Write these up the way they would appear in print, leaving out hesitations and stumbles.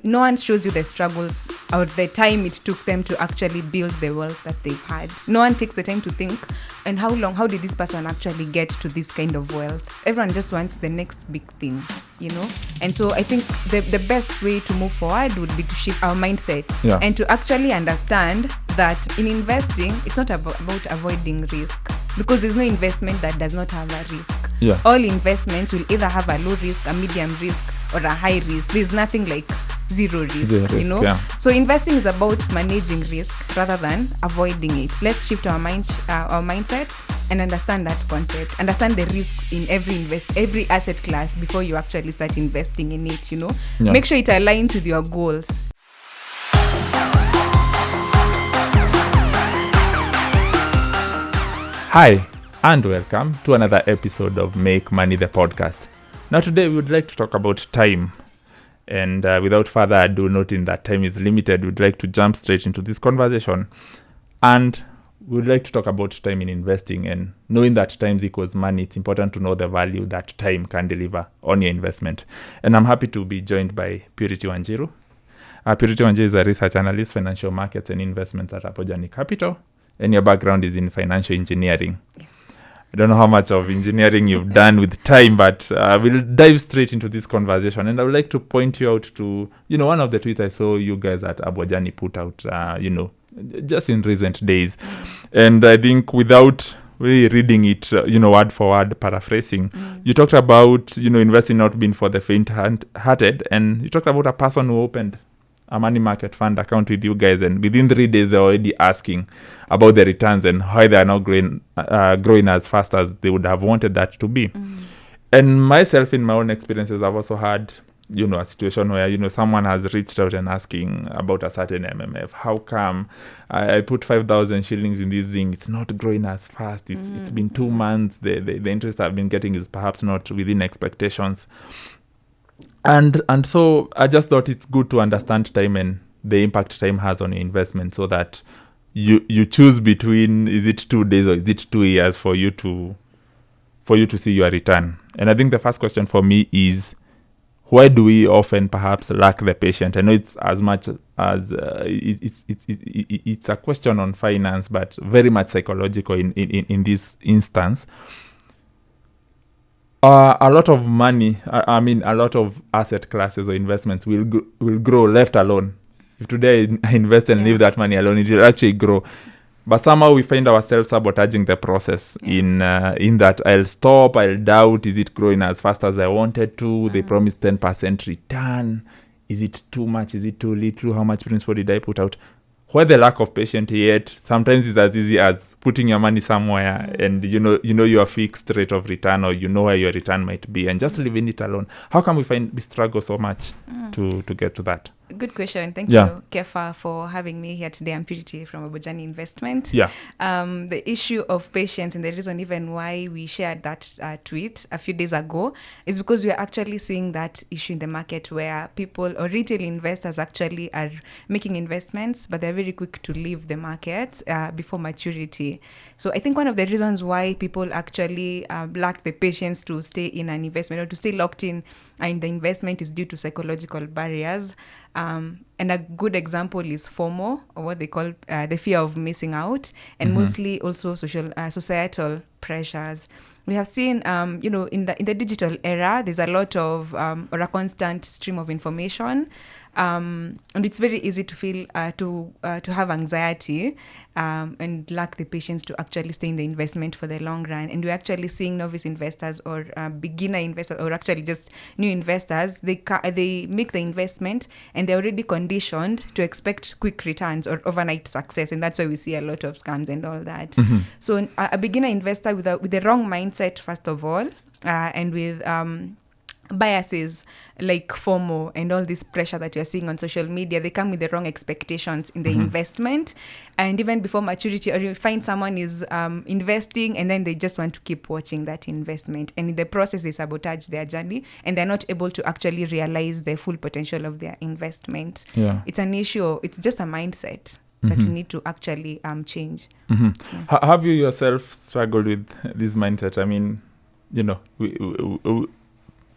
no one shows you the struggles or the time it took them to actually build the wealth that they've had. No one takes the time to think, and how did this person actually get to this kind of wealth? Everyone just wants the next big thing, And so I think the best way to move forward would be to shift our mindset and to actually understand that in investing, it's not about avoiding risk, because there's no investment that does not have a risk. Yeah. All investments will either have a low risk, a medium risk, or a high risk. There's nothing like zero risk, Yeah. So investing is about managing risk rather than avoiding it. Let's shift our mindset and understand that concept. Understand the risks in every asset class before you actually start investing in it, Yeah. Make sure it aligns with your goals. Hi, and welcome to another episode of Make Money the podcast. Now today we would like to talk about time. And without further ado, noting that time is limited, we'd like to jump straight into this conversation. And we would like to talk about time in investing, and knowing that time equals money, it's important to know the value that time can deliver on your investment. And I'm happy to be joined by Purity Wanjiru. Purity Wanjiru is a research analyst, financial markets and investments at Abojani Capital. And your background is in financial engineering. Yes. I don't know how much of engineering you've done with time, but we'll dive straight into this conversation. And I would like to point you out to, one of the tweets I saw you guys at Abojani put out, just in recent days. And I think without really reading it, word for word, paraphrasing, you talked about, investing not being for the faint-hearted. And you talked about a person who opened a money market fund account with you guys, and within 3 days they're already asking about the returns and why they are not growing as fast as they would have wanted that to be. And myself, in my own experiences, I've also had a situation where someone has reached out and asking about a certain MMF. How come I put 5,000 shillings in this thing, it's not growing as fast? It's been 2 months, the interest I've been getting is perhaps not within expectations. And so I just thought it's good to understand time and the impact time has on your investment, so that you choose between, is it 2 days or is it 2 years for you to see your return. And I think the first question for me is, why do we often perhaps lack the patience? I know it's as much as it's a question on finance, but very much psychological in this instance. A lot of money, a lot of asset classes or investments will grow left alone. If today I invest and leave that money alone, it will actually grow. But somehow we find ourselves sabotaging the process in that I'll stop, I'll doubt, is it growing as fast as I wanted to? They promised 10% return. Is it too much? Is it too little? How much principal did I put out? Where the lack of patience yet sometimes is as easy as putting your money somewhere and your fixed rate of return, or where your return might be, and just leaving it alone. How come we struggle so much to get to that? Good question. Thank you, Kepha, for having me here today. I'm Purity from Abojani Investments. Yeah. The issue of patience, and the reason even why we shared that tweet a few days ago, is because we are actually seeing that issue in the market where people or retail investors actually are making investments, but they're very quick to leave the market before maturity. So I think one of the reasons why people actually lack the patience to stay in an investment or to stay locked in the investment is due to psychological barriers. And a good example is FOMO, or what they call the fear of missing out, and mostly also societal pressures. We have seen, in the digital era, there's a lot of or a constant stream of information, and it's very easy to feel to have anxiety and lack the patience to actually stay in the investment for the long run. And we're actually seeing novice investors or beginner investors, or actually just new investors. They make the investment and they're already conditioned to expect quick returns or overnight success, and that's why we see a lot of scams and all that. So a beginner investor with the wrong mindset, first of all, and with biases like FOMO and all this pressure that you're seeing on social media, they come with the wrong expectations in the investment. And even before maturity, or you find someone is investing and then they just want to keep watching that investment, and in the process they sabotage their journey and they're not able to actually realize the full potential of their investment. It's an issue. It's just a mindset that we need to actually change. Have you yourself struggled with this mindset? I mean, we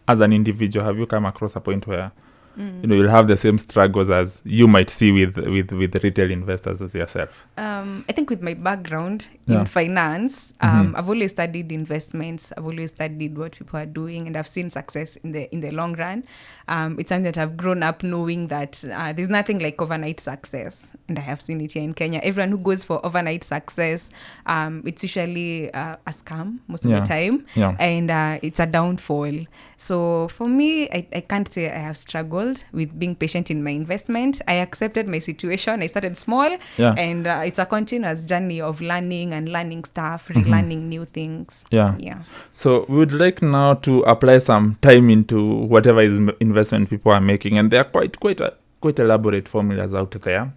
as an individual, have you come across a point where you'll have the same struggles as you might see with retail investors as yourself. I think with my background Yeah. in finance, I've always studied investments. I've always studied what people are doing, and I've seen success in the long run. It's something that I've grown up knowing that there's nothing like overnight success, and I have seen it here in Kenya. Everyone who goes for overnight success, it's usually a scam most of the time, and it's a downfall. So for me, I can't say I have struggled with being patient in my investment. I accepted my situation. I started small, and it's a continuous journey of learning and learning stuff, relearning new things. Yeah. So we would like now to apply some time into whatever is investment people are making, and there are quite elaborate formulas out there.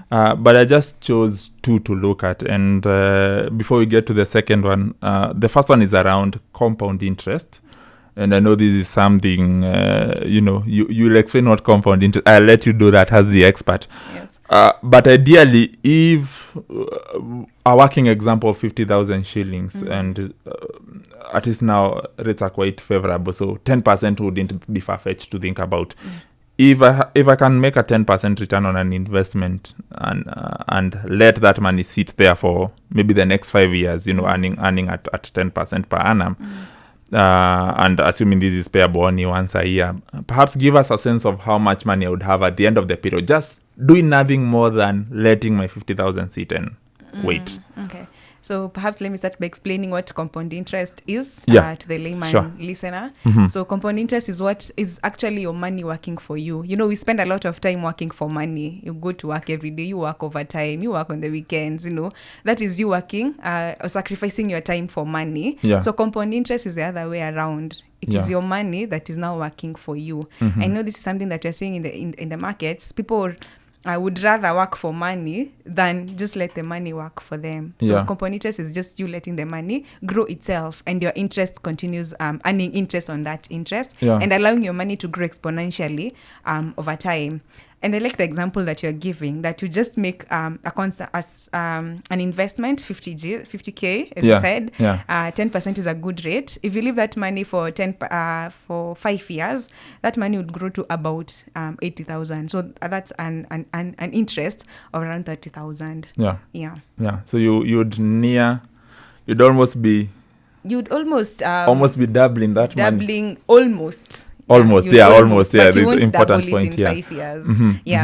But I just chose two to look at, and before we get to the second one, the first one is around compound interest. And I know this is something, you'll explain what compound interest. I'll let you do that as the expert. Yes. But ideally, if a working example of 50,000 shillings, and at least now rates are quite favorable, so 10% wouldn't be far-fetched to think about. If I can make a 10% return on an investment and let that money sit there for maybe the next 5 years, earning at 10% per annum, and assuming this is payable only once a year, perhaps give us a sense of how much money I would have at the end of the period, just doing nothing more than letting my 50,000 sit and wait. Okay. So perhaps let me start by explaining what compound interest is to the layman listener. So compound interest is what is actually your money working for you. We spend a lot of time working for money. You go to work every day, you work overtime, you work on the weekends, that is you working, or sacrificing your time for money. So compound interest is the other way around. It is your money that is now working for you. I know this is something that you're seeing in the markets. People I would rather work for money than just let the money work for them. So compound interest is just you letting the money grow itself, and your interest continues earning interest on that interest, and allowing your money to grow exponentially over time. And I like the example that you're giving, that you just make an investment, 50K, as you said. 10% is a good rate. If you leave that money for 5 years, that money would grow to about 80,000. So that's an interest of around 30,000. So you'd almost be doubling that money. Almost. Almost. But you won't important double it point in 5 years.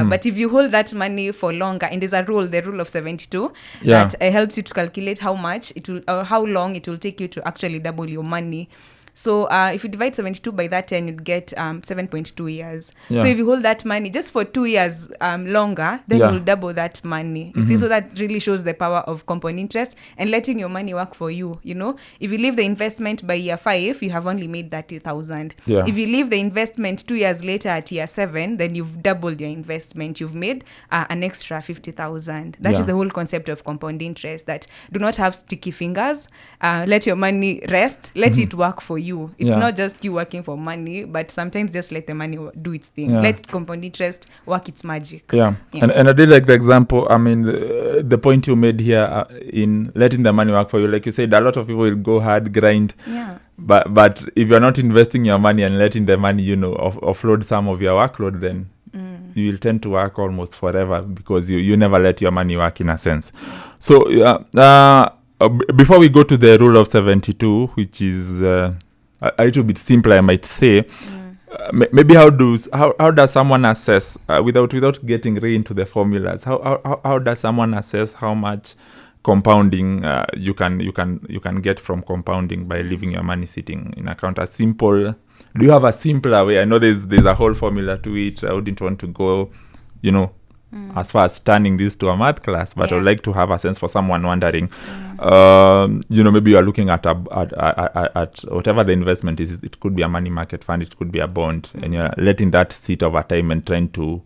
But if you hold that money for longer, and there's the rule of 72, that helps you to calculate how much it will, or how long it will take you to actually double your money. So if you divide 72 by that 10, you'd get 7.2 years. So if you hold that money just for 2 years longer, then you'll double that money. You see, so that really shows the power of compound interest and letting your money work for you. If you leave the investment by year 5, you have only made 30,000. If you leave the investment 2 years later at year 7, then you've doubled your investment. You've made an extra 50,000. That is the whole concept of compound interest, that do not have sticky fingers. Let your money rest. Let it work for you. It's not just you working for money, but sometimes just let the money do its thing. Let compound interest work its magic. And I did like the example. I mean, the point you made here in letting the money work for you, like you said, a lot of people will go hard, grind. But if you're not investing your money and letting the money, offload some of your workload, then you will tend to work almost forever, because you never let your money work, in a sense. So before we go to the rule of 72, which is a little bit simpler, I might say, maybe how does someone assess, without getting really into the formulas, how does someone assess how much compounding you can get from compounding by leaving your money sitting in account? Do you have a simpler way? I know there's a whole formula to it. I wouldn't want to go, as far as turning this to a math class, but I would like to have a sense for someone wondering, maybe you are looking at whatever the investment is. It could be a money market fund, it could be a bond, and you're letting that sit over time and trying to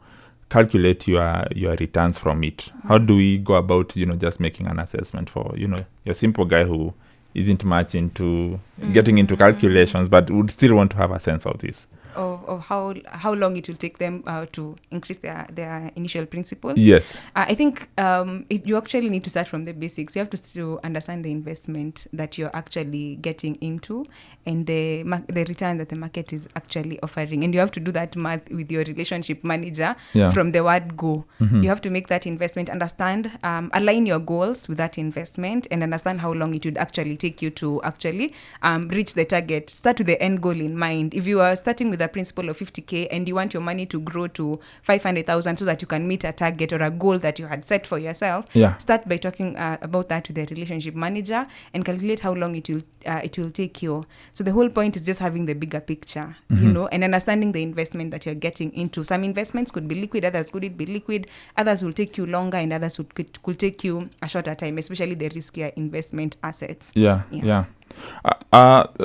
calculate your returns from it. How do we go about, just making an assessment for, your simple guy who isn't much into getting into calculations, but would still want to have a sense of this? of how long it will take them to increase their initial principal. Yes. I think you actually need to start from the basics. You have to understand the investment that you're actually getting into and the return that the market is actually offering. And you have to do that math with your relationship manager from the word go. You have to make that investment, understand, align your goals with that investment, and understand how long it would actually take you to actually reach the target. Start with the end goal in mind. If you are starting with a principal of 50K and you want your money to grow to 500,000 so that you can meet a target or a goal that you had set for yourself, start by talking about that to the relationship manager and calculate how long it will take you. So the whole point is just having the bigger picture, and understanding the investment that you're getting into. Some investments could be liquid, others couldn't be liquid, others will take you longer, and others could take you a shorter time, especially the riskier investment assets.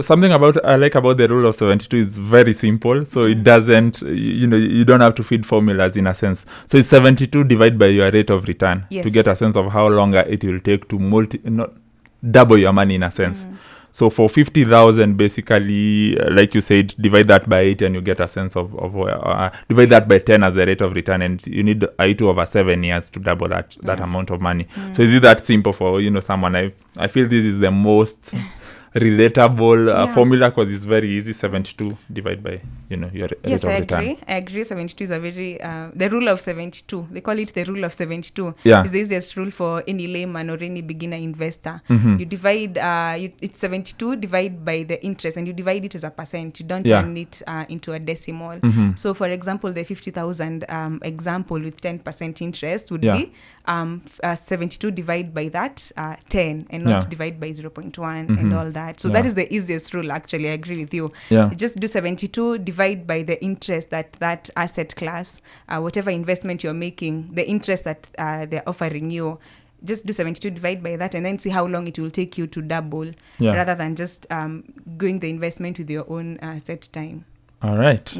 Something I like about the rule of 72 is very simple. So it doesn't, you don't have to feed formulas in a sense. So it's 72 divided by your rate of return to get a sense of how long it will take to double your money in a sense. So for 50,000, basically, like you said, divide that by 8 and you get a sense of divide that by 10 as the rate of return, and you need I2 over 7 years to double that amount of money. So is it that simple for someone? I feel this is the most relatable formula because it's very easy. 72 divided by your rate of return. I agree 72 is a very the rule of 72, they call it the rule of 72. It's the easiest rule for any layman or any beginner investor. You divide it's 72 divided by the interest, and you divide it as a percent. You don't turn it into a decimal. So for example, the 50,000 example with 10% interest would be 72 divided by that 10 and not divide by 0.1 and all that. So that is the easiest rule, actually. I agree with you. You just do 72 divide by the interest that asset class, whatever investment you're making, the interest that they're offering you. Just do 72 divide by that and then see how long it will take you to double, rather than just going the investment with your own set time. All right.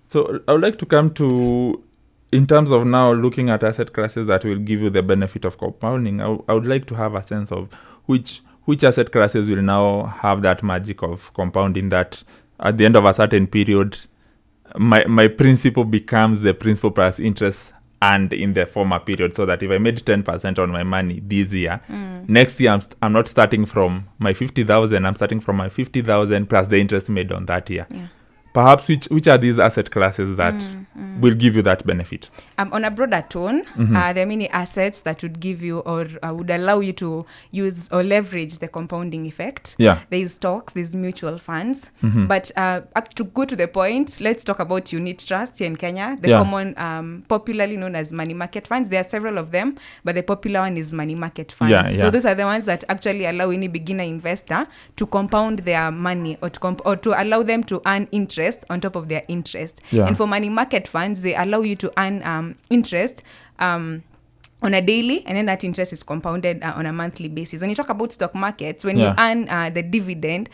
So I would like to come to, in terms of now looking at asset classes that will give you the benefit of compounding, I would like to have a sense of which asset classes will now have that magic of compounding, that at the end of a certain period, my principal becomes the principal plus interest and in the former period, so that if I made 10% on my money this year, next year I'm not starting from my 50,000, I'm starting from my 50,000 plus the interest made on that year. Perhaps which are these asset classes that will give you that benefit? On a broader tone, there are many assets that would give you or would allow you to use or leverage the compounding effect. There's stocks, there's mutual funds. But to go to the point, let's talk about unit trusts here in Kenya. The common, popularly known as money market funds. There are several of them, but the popular one is money market funds. So those are the ones that actually allow any beginner investor to compound their money or to allow them to earn interest on top of their interest. And for money market funds, they allow you to earn interest on a daily, and then that interest is compounded on a monthly basis. When you talk about stock markets, when you earn the dividend,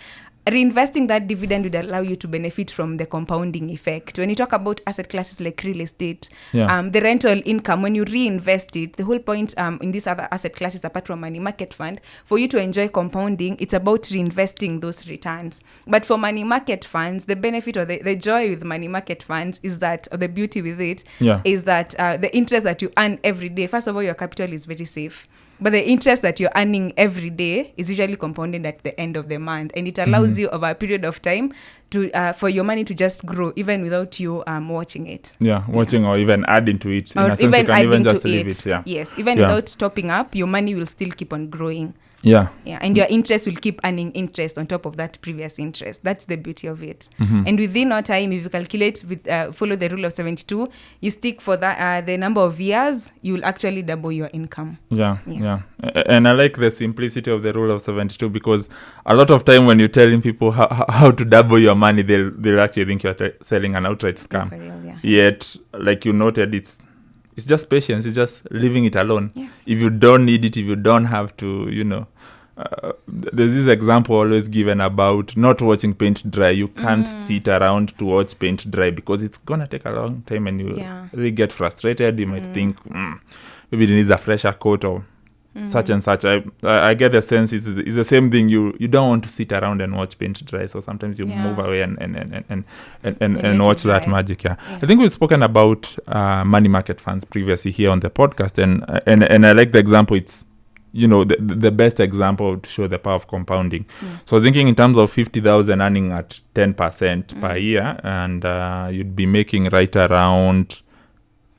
reinvesting that dividend would allow you to benefit from the compounding effect. When you talk about asset classes like real estate, the rental income, when you reinvest it, the whole point in these other asset classes, apart from money market fund, for you to enjoy compounding, it's about reinvesting those returns. But for money market funds, the benefit or the joy with money market funds is that, or the beauty with it, is that the interest that you earn every day, first of all, your capital is very safe. But the interest that you're earning every day is usually compounded at the end of the month, and it allows you over a period of time to for your money to just grow even without you watching it. Watching or even adding to it. Or in a sense, even you can adding even just to leave it. it. Yes, even without topping up, your money will still keep on growing. And your interest will keep earning interest on top of that previous interest. That's the beauty of it. And within our time, if you calculate with follow the rule of 72, you stick for that the number of years, you will actually double your income. And I like the simplicity of the rule of 72, because a lot of time when you're telling people how to double your money, they'll actually think you're selling an outright scam. Yet, like you noted, it's just patience. It's just leaving it alone. If you don't need it, if you don't have to, there's this example always given about not watching paint dry. You can't sit around to watch paint dry because it's going to take a long time, and you really get frustrated. You might think, maybe it needs a fresher coat, or such and such. I get the sense it's the same thing. You don't want to sit around and watch paint dry, so sometimes you move away and watch that magic. Yeah. I think we've spoken about money market funds previously here on the podcast, and I like the example. It's the best example to show the power of compounding. So I was thinking in terms of 50,000 earning at 10% per year, and you'd be making right around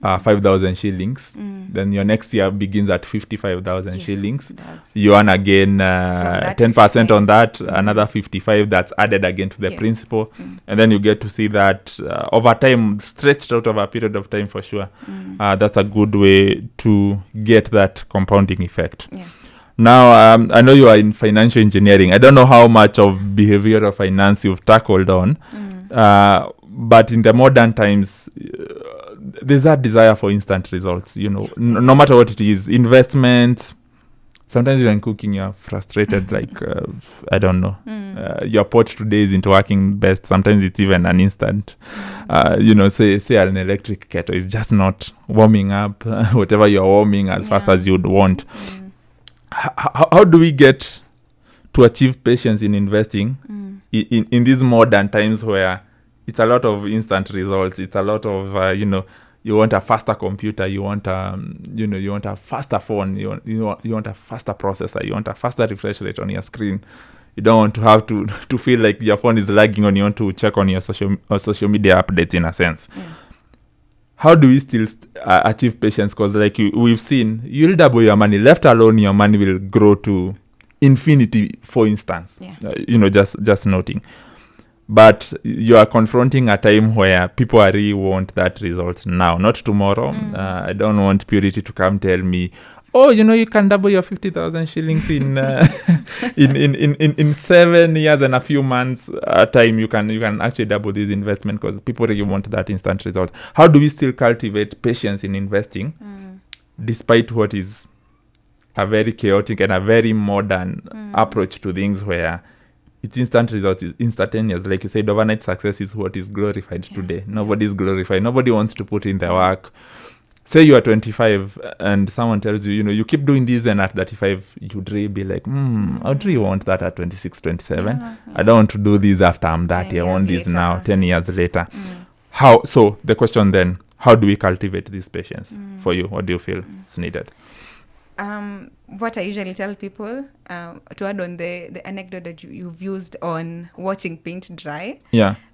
5,000 shillings. Then your next year begins at 55,000 shillings. You earn again 10% on that, another 55 that's added again to the principal. And then you get to see that over time, stretched out over a period of time for sure. That's a good way to get that compounding effect. Now, I know you are in financial engineering. I don't know how much of behavioral finance you've tackled on, but in the modern times, there's that desire for instant results, no matter what it is. Investment, sometimes even cooking, you're frustrated, like, I don't know, your pot today isn't working best. Sometimes it's even an instant, say an electric kettle is just not warming up whatever you're warming as fast as you'd want. How do we get to achieve patience in investing in these modern times where it's a lot of instant results? It's a lot of you want a faster computer, you want you want a faster phone, you want a faster processor, you want a faster refresh rate on your screen. You don't want to have to feel like your phone is lagging on. You want to check on your social media updates in a sense. How do we still achieve patience? Because like we've seen, you'll double your money. Left alone, your money will grow to infinity, for instance. Just noting. But you are confronting a time where people really want that result now, not tomorrow. I don't want Purity to come tell me, oh, you can double your 50,000 shillings in in 7 years and a few months time. You can actually double this investment because people really want that instant result. How do we still cultivate patience in investing, despite what is a very chaotic and a very modern approach to things where it's instant results, is instantaneous. Like you said, overnight success is what is glorified today. Nobody's glorified. Nobody wants to put in the work. Say you are 25 and someone tells you, you keep doing this, and at 35, you'd really be like, I would really want that at 26, 27. I don't want to do this after I'm 30. I want this now, 10 years later. So the question then, how do we cultivate this patience for you? What do you feel is needed? What I usually tell people, to add on the anecdote that you've used on watching paint dry,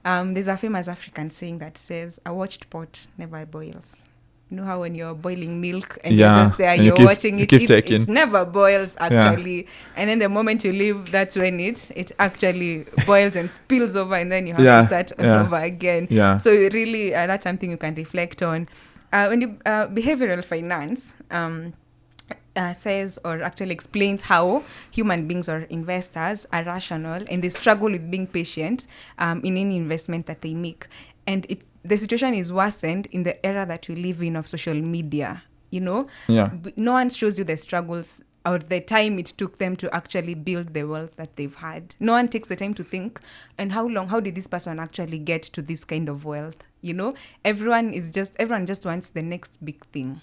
there's a famous African saying that says, a watched pot never boils. You know how when you're boiling milk and you're just there, you're watching it never boils actually. And then the moment you leave, that's when it actually boils and spills over, and then you have to start over again. So really, that's something you can reflect on. When you behavioral finance says or actually explains how human beings or investors are rational and they struggle with being patient in any investment that they make. And the situation is worsened in the era that we live in of social media. No one shows you the struggles or the time it took them to actually build the wealth that they've had. No one takes the time to think, and how did this person actually get to this kind of wealth? Everyone just wants the next big thing.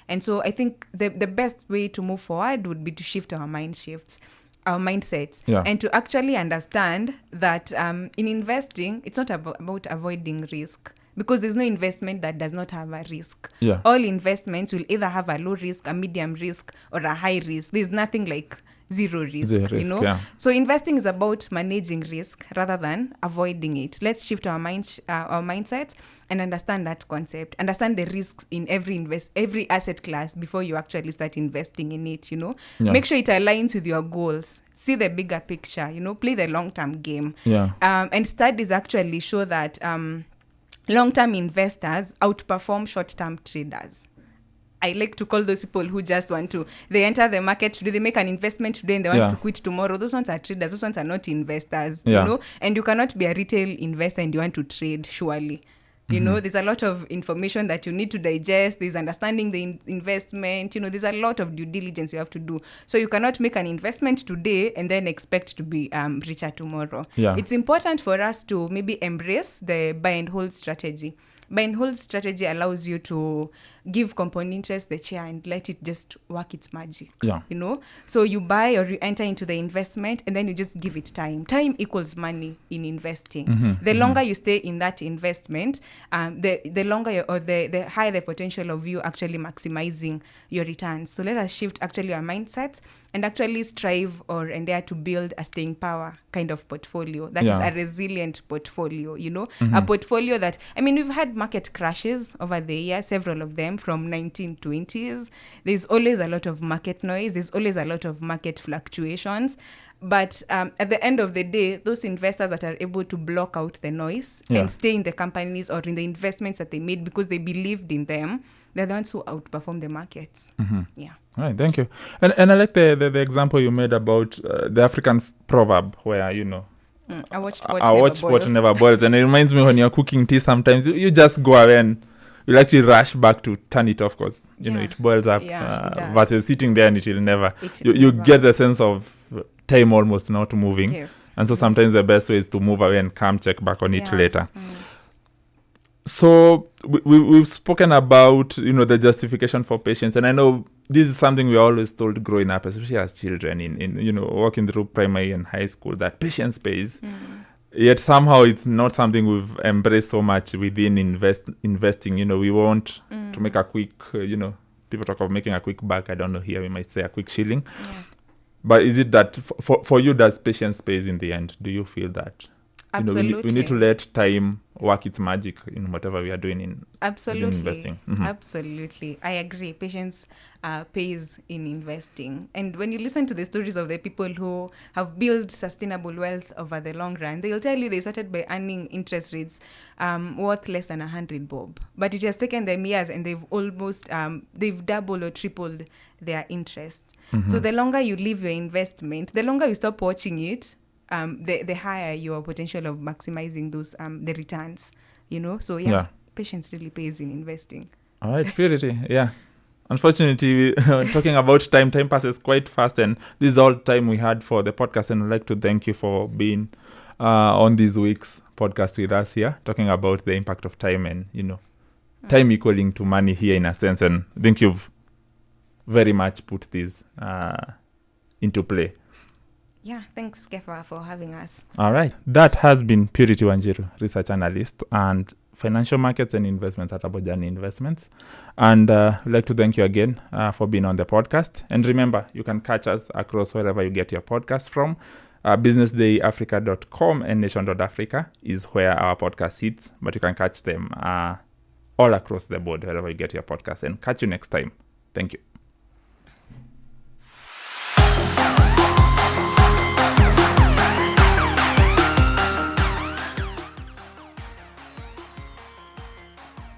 And so I think the best way to move forward would be to shift our mindsets, and to actually understand that in investing, it's not about avoiding risk, because there's no investment that does not have a risk. All investments will either have a low risk, a medium risk, or a high risk. There's nothing like zero risk, So investing is about managing risk rather than avoiding it. Let's shift our mindset and understand that concept. Understand the risks in every asset class before you actually start investing in it. Make sure it aligns with your goals. See the bigger picture. Play the long-term game. And studies actually show that long-term investors outperform short-term traders. I like to call those people who just they enter the market today, they make an investment today and they want to quit tomorrow. Those ones are traders. Those ones are not investors, and you cannot be a retail investor and you want to trade, surely. There's a lot of information that you need to digest. There's understanding the investment. There's a lot of due diligence you have to do. So you cannot make an investment today and then expect to be richer tomorrow. It's important for us to maybe embrace the buy and hold strategy. Buy and hold strategy allows you to give compound interest the chair and let it just work its magic. Yeah. You know, so you buy or you enter into the investment and then you just give it time. Time equals money in investing. The longer you stay in that investment, the longer the higher the potential of you actually maximizing your returns. So let us shift actually our mindsets and actually strive or endeavor to build a staying power kind of portfolio that is a resilient portfolio, you know, a portfolio that, I mean, we've had market crashes over the years, several of them from 1920s. There's always a lot of market noise. There's always a lot of market fluctuations. But at the end of the day, those investors that are able to block out the noise and stay in the companies or in the investments that they made because they believed in them, they're the ones who outperform the markets. Yeah. All right, thank you. And I like the example you made about the African proverb where, you know, I watch what never boils. And it reminds me when you're cooking tea, sometimes you just go away and you'll actually rush back to turn it off because, you know, it boils up versus sitting there and it will never. You get the sense of time almost not moving. Yes. And so sometimes the best way is to move away and come check back on it later. So we've spoken about, you know, the justification for patience. And I know this is something we always told growing up, especially as children in you know, walking through primary and high school, that patience pays. Yet somehow it's not something we've embraced so much within investing. You know, we want to make a quick, you know, people talk of making a quick buck. I don't know, here we might say a quick shilling. But is it that for you, does patience pays in the end? Do you feel that? Absolutely. You know, we need to let time work its magic in whatever we are doing in investing. Absolutely. I agree. Patience pays in investing. And when you listen to the stories of the people who have built sustainable wealth over the long run, they'll tell you they started by earning interest rates worth less than 100 bob. But it has taken them years and they've almost, they've doubled or tripled their interest. So the longer you leave your investment, the longer you stop watching it, the higher your potential of maximizing those the returns, you know. So patience really pays in investing. All right, purity. Yeah. Unfortunately, talking about time passes quite fast, and this is all time we had for the podcast. And I'd like to thank you for being on this week's podcast with us here, talking about the impact of time and, you know, time equaling to money here in a sense. And I think you've very much put this into play. Yeah, thanks, Kepha, for having us. All right. That has been Purity Wanjiru, research analyst and financial markets and investments at Abojani Investments. And I'd like to thank you again for being on the podcast. And remember, you can catch us across wherever you get your podcast from. businessdayafrica.com and nation.africa is where our podcast hits. But you can catch them all across the board, wherever you get your podcast. And catch you next time. Thank you.